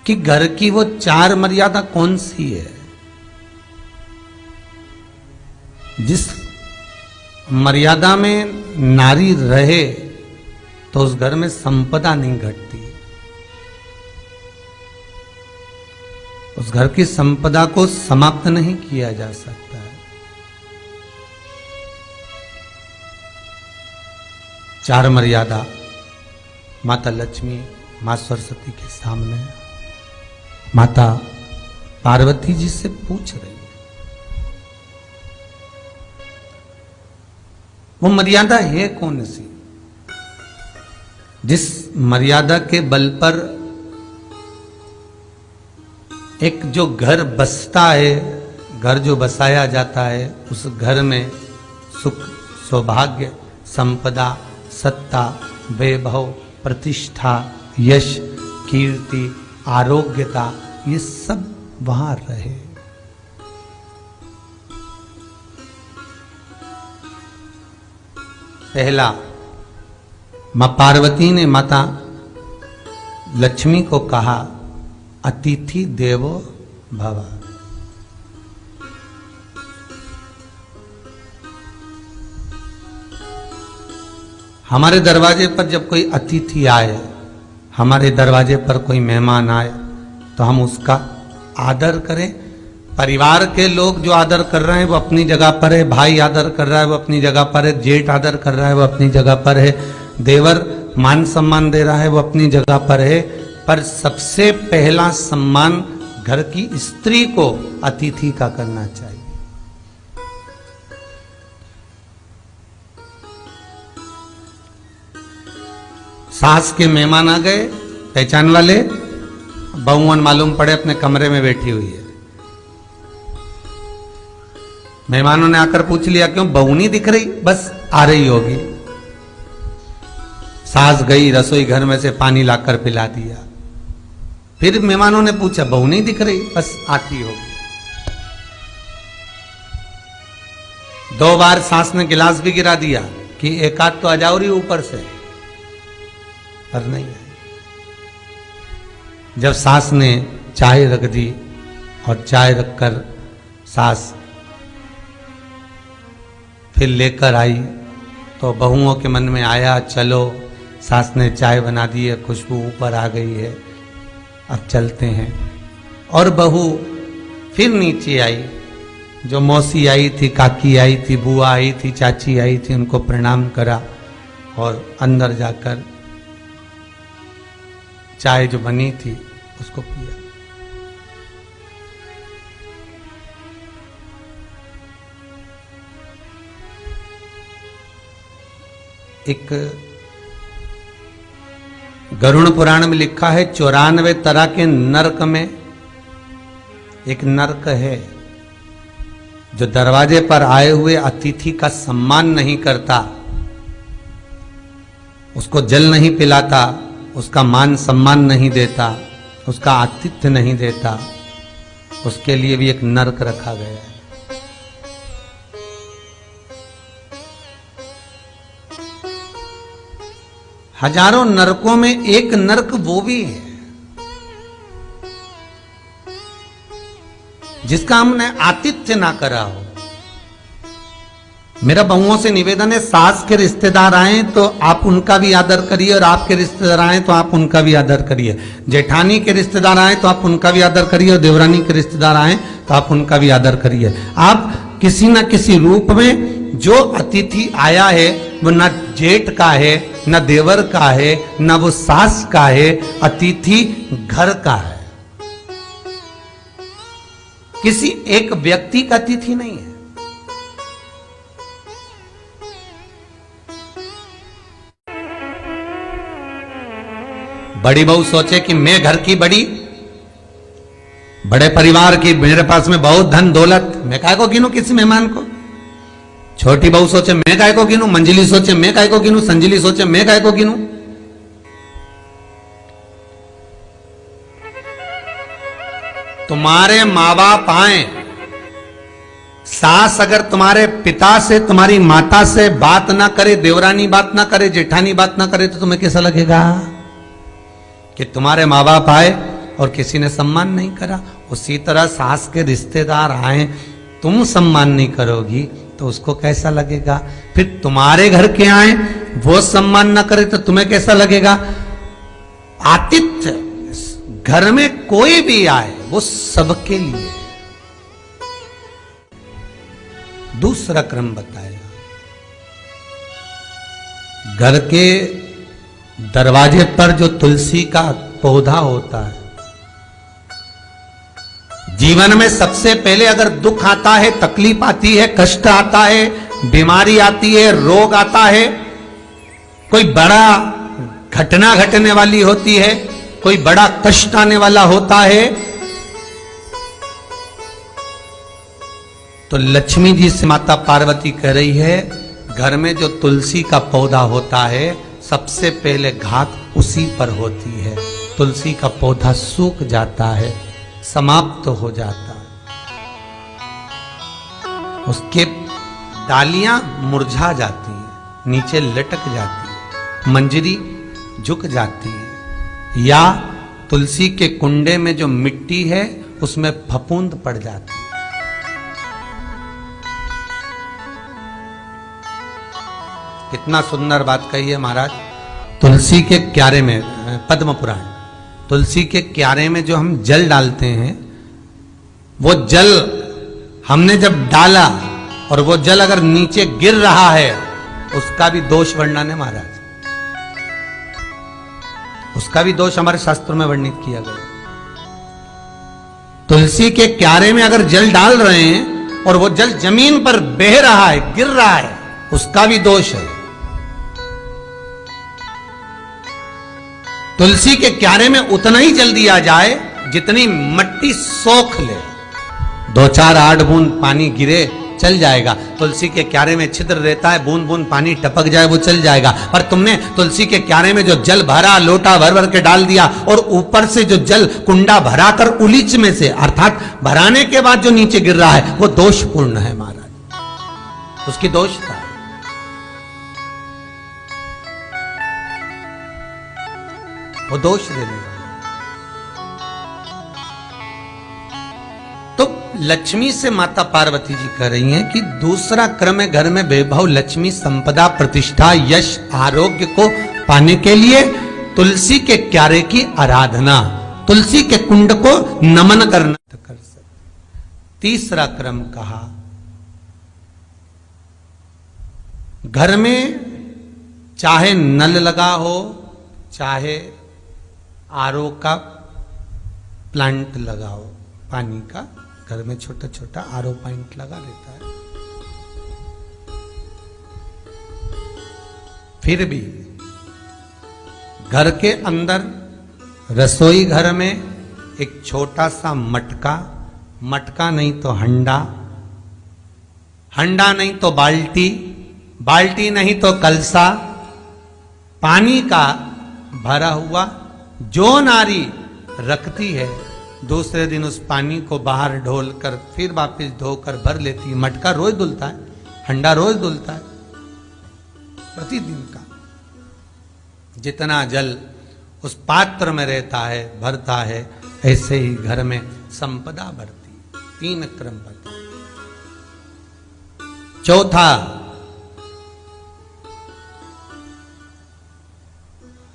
कि घर की वो 4 मर्यादा कौन सी है जिस मर्यादा में नारी रहे तो उस घर में संपदा नहीं घटती, उस घर की संपदा को समाप्त नहीं किया जा सकता है। 4 मर्यादा माता लक्ष्मी, मां सरस्वती के सामने माता पार्वती जी से पूछ रही है। वो मर्यादा है कौन सी जिस मर्यादा के बल पर एक जो घर बसता है, घर जो बसाया जाता है, उस घर में सुख, सौभाग्य, संपदा, सत्ता, वैभव, प्रतिष्ठा, यश, कीर्ति, आरोग्यता, ये सब वहां रहे। पहला, मां पार्वती ने माता लक्ष्मी को कहा, अतिथि देवो भव। हमारे दरवाजे पर जब कोई अतिथि आए, हमारे दरवाजे पर कोई मेहमान आए, तो हम उसका आदर करें। परिवार के लोग जो आदर कर रहे हैं वो अपनी जगह पर है, भाई आदर कर रहा है वो अपनी जगह पर है, जेठ आदर कर रहा है वो अपनी जगह पर है, देवर मान सम्मान दे रहा है वो अपनी जगह पर है। पर सबसे पहला सम्मान घर की स्त्री को अतिथि का करना चाहिए। सास के मेहमान आ गए, पहचान वाले, बहुवन मालूम पड़े अपने कमरे में बैठी हुई है। मेहमानों ने आकर पूछ लिया, क्यों बहू नहीं दिख रही? बस आ रही होगी। सास गई, रसोई घर में से पानी लाकर पिला दिया। फिर मेहमानों ने पूछा, बहू नहीं दिख रही? बस आती होगी। 2 बार सास ने गिलास भी गिरा दिया कि एक आध तो आ जाओ रही ऊपर से, पर नहीं आई। जब सास ने चाय रख दी और चाय रखकर सास फिर लेकर आई, तो बहुओं के मन में आया, चलो सास ने चाय बना दी है, खुशबू ऊपर आ गई है, अब चलते हैं। और बहू फिर नीचे आई, जो मौसी आई थी, काकी आई थी, बुआ आई थी, चाची आई थी, उनको प्रणाम करा और अंदर जाकर चाय जो बनी थी उसको पिया। एक गरुड़ पुराण में लिखा है, 94 तरह के नरक में एक नरक है जो दरवाजे पर आए हुए अतिथि का सम्मान नहीं करता, उसको जल नहीं पिलाता, उसका मान सम्मान नहीं देता, उसका आतिथ्य नहीं देता, उसके लिए भी एक नरक रखा गया है। हजारों नरकों में एक नरक वो भी है जिसका हमने आतिथ्य ना करा हो। मेरा बहुओं से निवेदन है, सास के रिश्तेदार आए तो आप उनका भी आदर करिए, और आपके रिश्तेदार आए तो आप उनका भी आदर करिए। जेठानी के रिश्तेदार आए तो आप उनका भी आदर करिए, और देवरानी के रिश्तेदार आए तो आप उनका भी आदर करिए। आप किसी न किसी रूप में जो अतिथि आया है वो न जेठ का है, न देवर का है, न वो सास का है, अतिथि घर का है, किसी एक व्यक्ति का अतिथि नहीं है। बड़ी बहू सोचे कि मैं घर की बड़ी, बड़े परिवार की, मेरे पास में बहुत धन दौलत, मैं काहे को गिनूं किसी मेहमान को। छोटी बहू सोचे मैं काहे को गिनूं, मंजिली सोचे मैं काहे को गिनूं, संजिली सोचे मैं काहे को गिनूं। तुम्हारे माँ बाप आए, सास अगर तुम्हारे पिता से, तुम्हारी माता से बात ना करे, देवरानी बात ना करे, जेठानी बात ना करे, तो तुम्हें कैसा लगेगा कि तुम्हारे माँ बाप आए और किसी ने सम्मान नहीं करा। उसी तरह सास के रिश्तेदार आए, तुम सम्मान नहीं करोगी तो उसको कैसा लगेगा? फिर तुम्हारे घर के आए, वो सम्मान ना करे तो तुम्हें कैसा लगेगा? आतिथ्य घर में कोई भी आए वो सबके लिए। दूसरा क्रम बताया, घर के दरवाजे पर जो तुलसी का पौधा होता है, जीवन में सबसे पहले अगर दुख आता है, तकलीफ आती है, कष्ट आता है, बीमारी आती है, रोग आता है, कोई बड़ा घटना घटने वाली होती है, कोई बड़ा कष्ट आने वाला होता है, तो लक्ष्मी जी से माता पार्वती कह रही है, घर में जो तुलसी का पौधा होता है सबसे पहले घात उसी पर होती है। तुलसी का पौधा सूख जाता है, समाप्त हो जाता है, उसके डालियां मुरझा जाती हैं, नीचे लटक जाती है, मंजरी झुक जाती है, या तुलसी के कुंडे में जो मिट्टी है उसमें फफूंद पड़ जाती है। कितना सुंदर बात कही है महाराज। तुलसी के क्यारे में, पद्म पुराण, तुलसी के क्यारे में जो हम जल डालते हैं, वो जल हमने जब डाला और वो जल अगर नीचे गिर रहा है, उसका भी दोष वर्णन है महाराज, उसका भी दोष हमारे शास्त्रों में वर्णित किया गया। तुलसी के क्यारे में अगर जल डाल रहे हैं और वो जल जमीन पर बह रहा है, गिर रहा है, उसका भी दोष है। तुलसी के क्यारे में उतना ही जल दिया जाए जितनी मट्टी सोख ले, 2-4 8 बूंद पानी गिरे चल जाएगा। तुलसी के क्यारे में छिद्र रहता है, बूंद बूंद पानी टपक जाए वो चल जाएगा। पर तुमने तुलसी के क्यारे में जो जल भरा, लोटा भर भर के डाल दिया, और ऊपर से जो जल कुंडा भरा कर उलीच में से, अर्थात भराने के बाद जो नीचे गिर रहा है, वो दोषपूर्ण है महाराज, उसकी दोषता है। वो दोष देने वाला। तो लक्ष्मी से माता पार्वती जी कह रही हैं कि दूसरा क्रम है घर में वैभव, लक्ष्मी, संपदा, प्रतिष्ठा, यश, आरोग्य को पाने के लिए तुलसी के क्यारे की आराधना, तुलसी के कुंड को नमन करना कर सकते। तीसरा क्रम कहा, घर में चाहे नल लगा हो, चाहे आरओ का प्लांट लगाओ, पानी का घर में छोटा छोटा आरओ प्लांट लगा रहता है, फिर भी घर के अंदर रसोई घर में एक छोटा सा मटका, मटका नहीं तो हंडा, हंडा नहीं तो बाल्टी, बाल्टी नहीं तो कलसा, पानी का भरा हुआ जो नारी रखती है, दूसरे दिन उस पानी को बाहर ढोल कर फिर वापस धोकर भर लेती है। मटका रोज धुलता है, हंडा रोज धुलता है, प्रतिदिन का। जितना जल उस पात्र में रहता है, भरता है, ऐसे ही घर में संपदा बढ़ती। 3 क्रम बता। चौथा,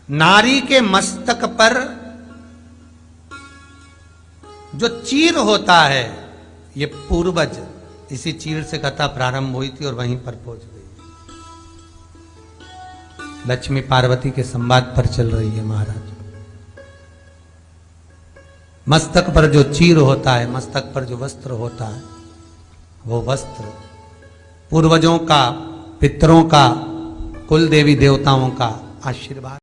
नारी के मस्तक पर जो चीर होता है, ये पूर्वज, इसी चीर से कथा प्रारंभ हुई थी और वहीं पर पहुंच गई। लक्ष्मी पार्वती के संवाद पर चल रही है महाराज। मस्तक पर जो चीर होता है, मस्तक पर जो वस्त्र होता है, वो वस्त्र पूर्वजों का, पितरों का, कुल देवी देवताओं का आशीर्वाद।